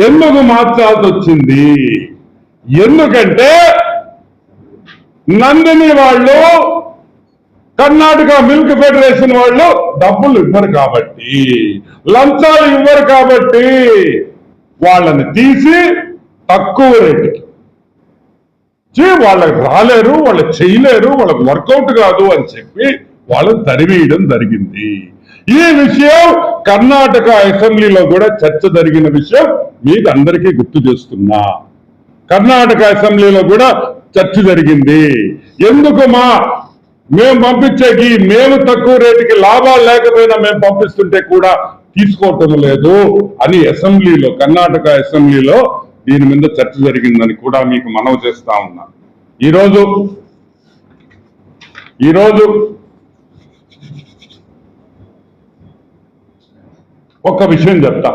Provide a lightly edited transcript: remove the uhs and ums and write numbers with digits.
ఎందుకు మార్చాల్సి వచ్చింది? ఎందుకంటే నందిని వాళ్ళు, కర్ణాటక మిల్క్ ఫెడరేషన్ వాళ్ళు డబ్బులు ఇవ్వరు కాబట్టి, లంచాలు ఇవ్వరు కాబట్టి వాళ్ళని తీసి తక్కువ రేటుకి వాళ్ళకి రాలేరు, వాళ్ళు చేయలేరు, వాళ్ళకి వర్కౌట్ కాదు అని చెప్పి వాళ్ళని తరివేయడం జరిగింది. ఈ విషయం కర్ణాటక అసెంబ్లీలో కూడా చర్చ జరిగిన విషయం మీకు అందరికీ గుర్తు చేస్తున్నా. కర్ణాటక అసెంబ్లీలో కూడా చర్చ జరిగింది. ఎందుకు మేము పంపించేకి, మేము తక్కువ రేటుకి లాభాలు లేకపోయినా మేము పంపిస్తుంటే కూడా తీసుకోవటం లేదు అని అసెంబ్లీలో, కర్ణాటక అసెంబ్లీలో దీని మీద చర్చ జరిగిందని కూడా మీకు మనవి చేస్తా ఉన్నా. ఈరోజు ఒక విషయం చెప్తా.